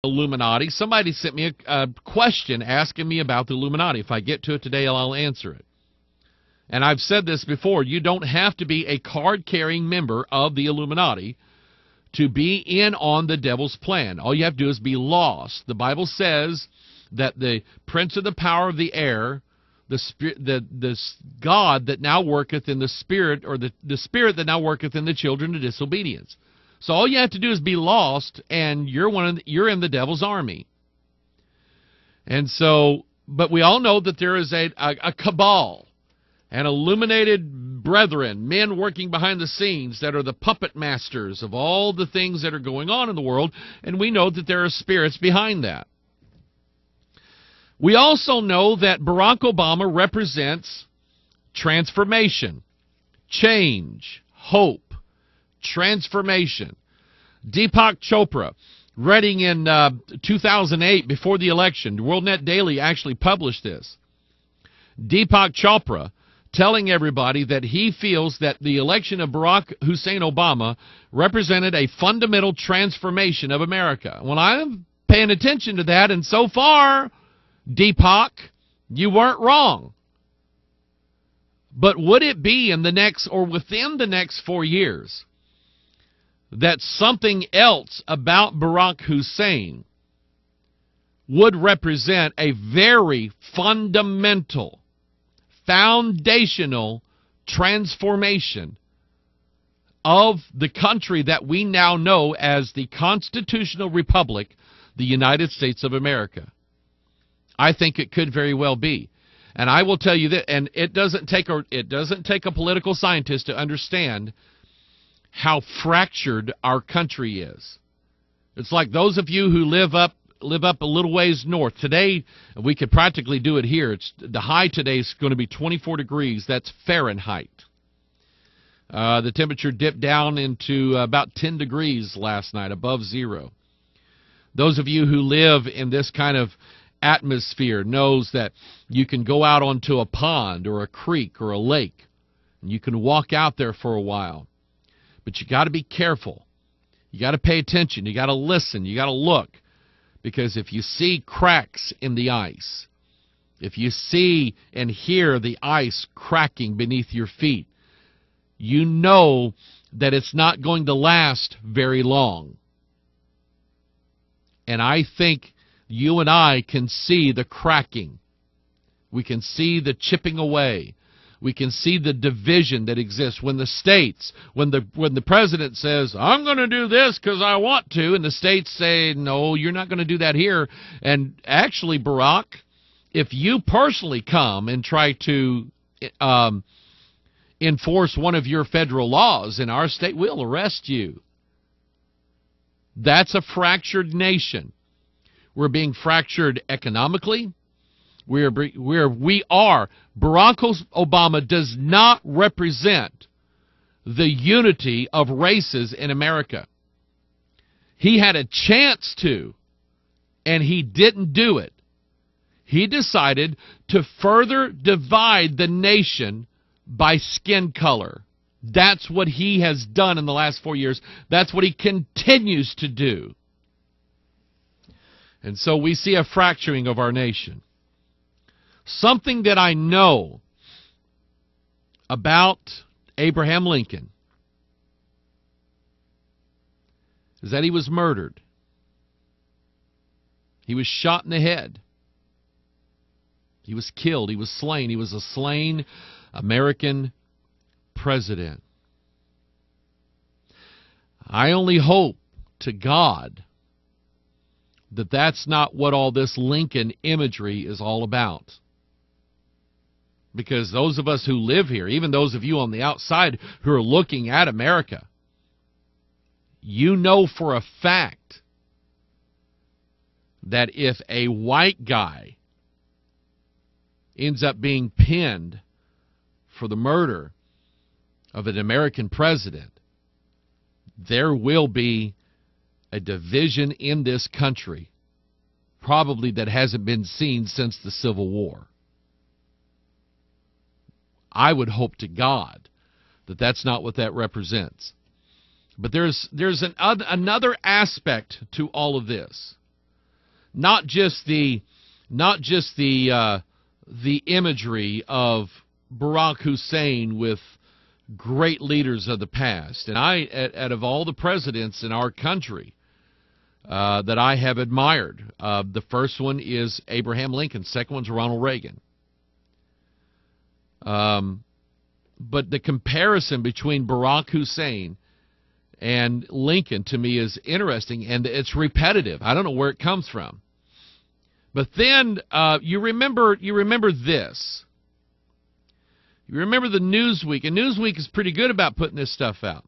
Illuminati. Somebody sent me a question asking me about the Illuminati. If I get to it today, I'll answer it. And I've said this before, you don't have to be a card-carrying member of the Illuminati to be in on the devil's plan. All you have to do is be lost. The Bible says that the prince of the power of the air, the God that now worketh in the spirit, or the spirit that now worketh in the children of disobedience. So all you have to do is be lost, and you're in the devil's army. And so, but we all know that there is a cabal, and illuminated brethren, men working behind the scenes that are the puppet masters of all the things that are going on in the world, and we know that there are spirits behind that. We also know that Barack Obama represents transformation, change, hope, transformation. Deepak Chopra, writing in 2008 before the election, WorldNet Daily actually published this. Deepak Chopra telling everybody that he feels that the election of Barack Hussein Obama represented a fundamental transformation of America. Well, I'm paying attention to that, and so far, Deepak, you weren't wrong. But would it be in the next, or within the next 4 years, that something else about Barack Hussein would represent a very fundamental, foundational transformation of the country that we now know as the Constitutional Republic, the United States of America? I think it could very well be. And I will tell you that, and it doesn't take a political scientist to understand how fractured our country is. It's like those of you who live up a little ways north. Today, we could practically do it here. The high today is going to be 24 degrees. That's Fahrenheit. The temperature dipped down into about 10 degrees last night, above zero. Those of you who live in this kind of atmosphere knows that you can go out onto a pond or a creek or a lake, and you can walk out there for a while. But you got to be careful. You got to pay attention. You got to listen. You got to look. Because if you see cracks in the ice, if you see and hear the ice cracking beneath your feet, you know that it's not going to last very long. And I think you and I can see the cracking. We can see the chipping away. We can see the division that exists when the states, when the president says, I'm going to do this because I want to, and the states say, no, you're not going to do that here. And actually, Barack, if you personally come and try to enforce one of your federal laws in our state, we'll arrest you. That's a fractured nation. We're being fractured economically. We are. Barack Obama does not represent the unity of races in America. He had a chance to, and he didn't do it. He decided to further divide the nation by skin color. That's what he has done in the last 4 years. That's what he continues to do. And so we see a fracturing of our nation. Something that I know about Abraham Lincoln is that he was murdered. He was shot in the head. He was killed. He was slain. He was a slain American president. I only hope to God that that's not what all this Lincoln imagery is all about. Because those of us who live here, even those of you on the outside who are looking at America, you know for a fact that if a white guy ends up being pinned for the murder of an American president, there will be a division in this country, probably that hasn't been seen since the Civil War. I would hope to God that that's not what that represents. But there's another aspect to all of this. not just the imagery of Barack Hussein with great leaders of the past. And out of all the presidents in our country that I have admired, the first one is Abraham Lincoln. Second one's Ronald Reagan. But the comparison between Barack Hussein and Lincoln, to me, is interesting, and it's repetitive. I don't know where it comes from. But then you remember this. You remember the Newsweek, and Newsweek is pretty good about putting this stuff out.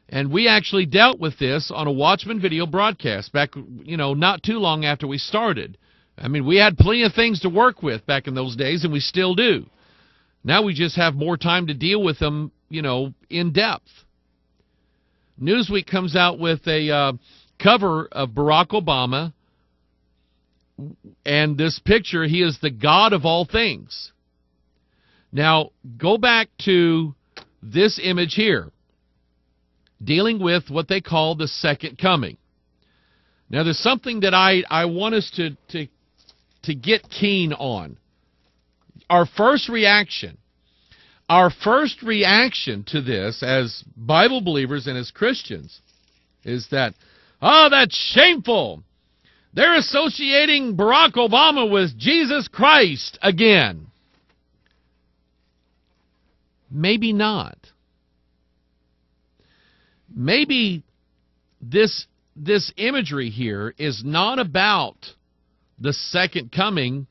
And we actually dealt with this on a Watchman video broadcast back, not too long after we started. I mean, we had plenty of things to work with back in those days, and we still do. Now we just have more time to deal with them, in depth. Newsweek comes out with a cover of Barack Obama, and this picture, he is the God of all things. Now, go back to this image here, dealing with what they call the second coming. Now, there's something that I want us to get keen on. Our first reaction to this as Bible believers and as Christians is that, that's shameful. They're associating Barack Obama with Jesus Christ again. Maybe not. Maybe this imagery here is not about the second coming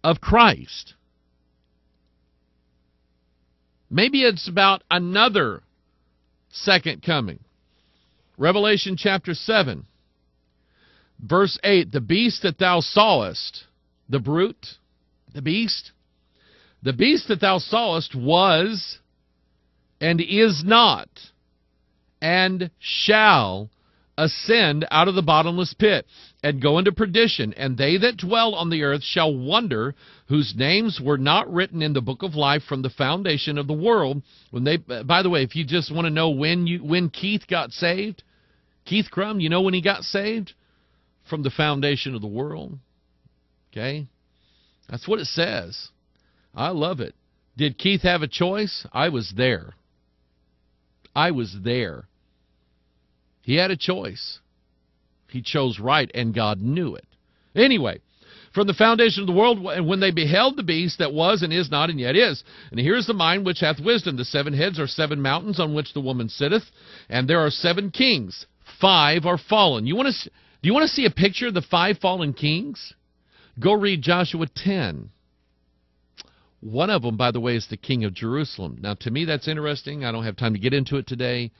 of Christ. Maybe it's about another second coming. Revelation chapter 7, verse 8, the beast that thou sawest, the brute, the beast that thou sawest was and is not, and shall ascend out of the bottomless pit, and go into perdition. And they that dwell on the earth shall wonder, whose names were not written in the book of life from the foundation of the world. When they, by the way, if you just want to know when Keith got saved, Keith Crum, you know when he got saved? From the foundation of the world. Okay? That's what it says. I love it. Did Keith have a choice? I was there. I was there. He had a choice. He chose right, and God knew it. Anyway, from the foundation of the world, and when they beheld the beast that was and is not and yet is. And here's the mind which hath wisdom. The 7 heads are 7 mountains on which the woman sitteth, and there are 7 kings. 5 are fallen. Do you want to see a picture of the 5 fallen kings? Go read Joshua 10. One of them, by the way, is the king of Jerusalem. Now, to me, that's interesting. I don't have time to get into it today,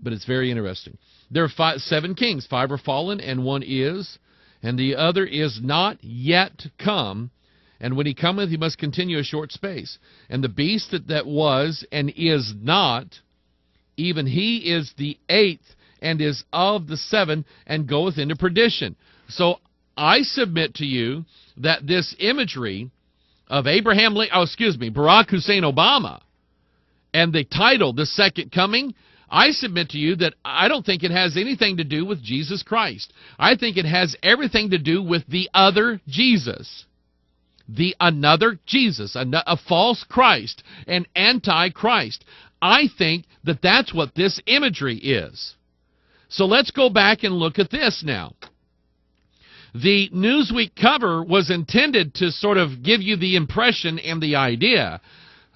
but it's very interesting. There are 7 kings. 5 are fallen, and 1 is, and the other is not yet come. And when he cometh, he must continue a short space. And the beast that was and is not, even he is the 8th, and is of the 7, and goeth into perdition. So I submit to you that this imagery of Barack Hussein Obama, and the title, The Second Coming, I submit to you that I don't think it has anything to do with Jesus Christ. I think it has everything to do with the other Jesus. The another Jesus, a false Christ, an antichrist. I think that that's what this imagery is. So let's go back and look at this now. The Newsweek cover was intended to sort of give you the impression and the idea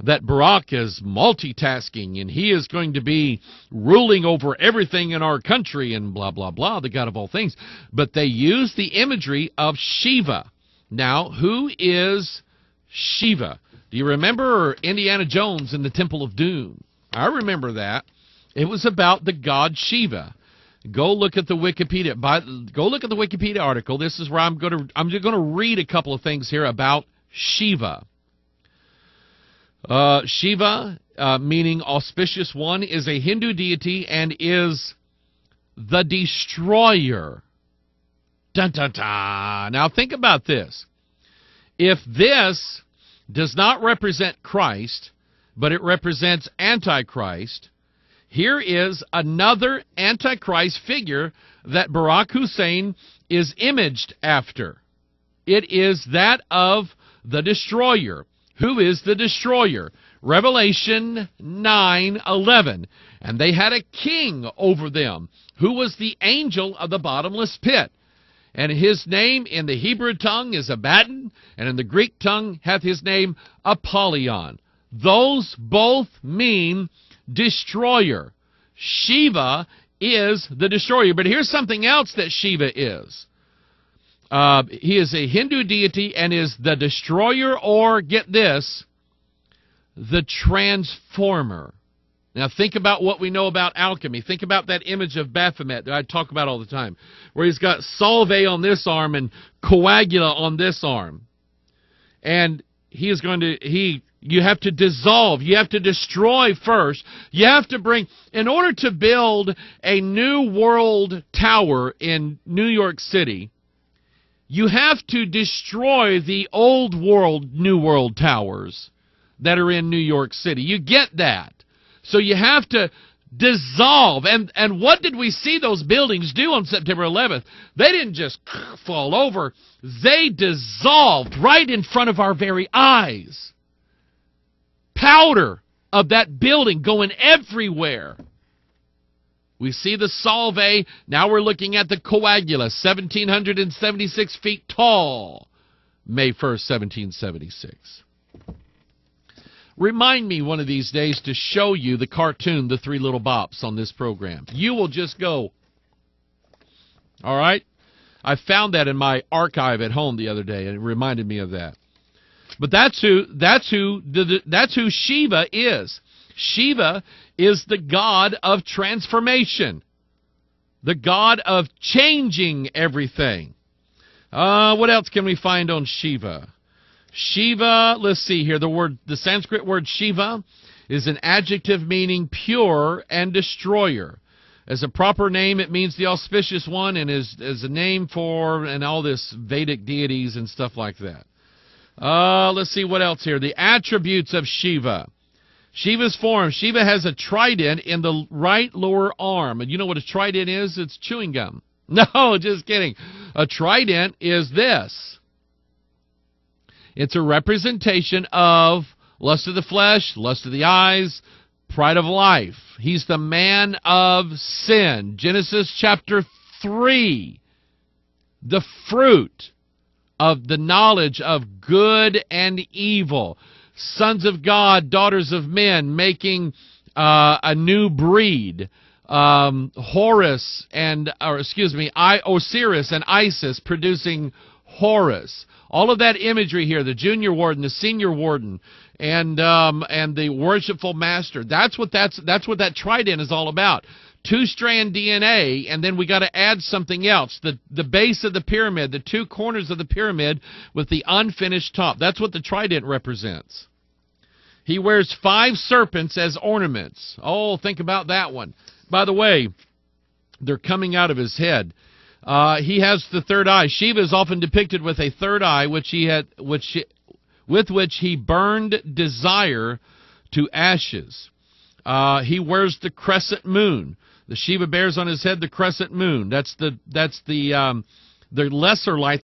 that Barack is multitasking and he is going to be ruling over everything in our country and blah, blah, blah, the God of all things. But they use the imagery of Shiva. Now, who is Shiva? Do you remember Indiana Jones in the Temple of Doom? I remember that. It was about the god Shiva. Go look at the Wikipedia. Go look at the Wikipedia article. This is where I'm just going to read a couple of things here about Shiva. Shiva, meaning auspicious one, is a Hindu deity and is the destroyer. Dun, dun, dun. Now think about this. If this does not represent Christ, but it represents Antichrist, here is another Antichrist figure that Barack Hussein is imaged after. It is that of the destroyer. Who is the destroyer? Revelation 9:11. And they had a king over them, who was the angel of the bottomless pit. And his name in the Hebrew tongue is Abaddon, and in the Greek tongue hath his name Apollyon. Those both mean destroyer. Shiva is the destroyer. But here's something else that Shiva is. He is a Hindu deity and is the destroyer, or, get this, the transformer. Now think about what we know about alchemy. Think about that image of Baphomet that I talk about all the time, where he's got Solve on this arm and Coagula on this arm. And he is going to, you have to dissolve, you have to destroy first. You have to bring, in order to build a new world tower in New York City, you have to destroy the old world, New World towers that are in New York City. You get that. So you have to dissolve. And what did we see those buildings do on September 11th? They didn't just fall over. They dissolved right in front of our very eyes. Powder of that building going everywhere. We see the Solve. Now we're looking at the Coagula, 1,776 feet tall, May 1st, 1776. Remind me one of these days to show you the cartoon, The Three Little Bops, on this program. You will just go, all right? I found that in my archive at home the other day, and it reminded me of that. But that's who Shiva is. Shiva is the god of transformation, the god of changing everything. What else can we find on Shiva? Shiva, let's see here. The Sanskrit word Shiva is an adjective meaning pure and destroyer. As a proper name, it means the auspicious one, and is a name for and all this Vedic deities and stuff like that. Let's see what else here. The attributes of Shiva. Shiva's form. Shiva has a trident in the right lower arm. And you know what a trident is? It's chewing gum. No, just kidding. A trident is this. It's a representation of lust of the flesh, lust of the eyes, pride of life. He's the man of sin. Genesis chapter 3. The fruit of the knowledge of good and evil. Sons of God, daughters of men, making a new breed. Osiris and Isis producing Horus. All of that imagery here, the junior warden, the senior warden, and the worshipful master. That's what that trident is all about. Two-strand DNA, and then we got to add something else. The base of the pyramid, the two corners of the pyramid with the unfinished top. That's what the trident represents. He wears 5 serpents as ornaments. Oh, think about that one. By the way, they're coming out of his head. He has the third eye. Shiva is often depicted with a third eye, with which he burned desire to ashes. He wears the crescent moon. The Shiva bears on his head the crescent moon. That's the lesser light,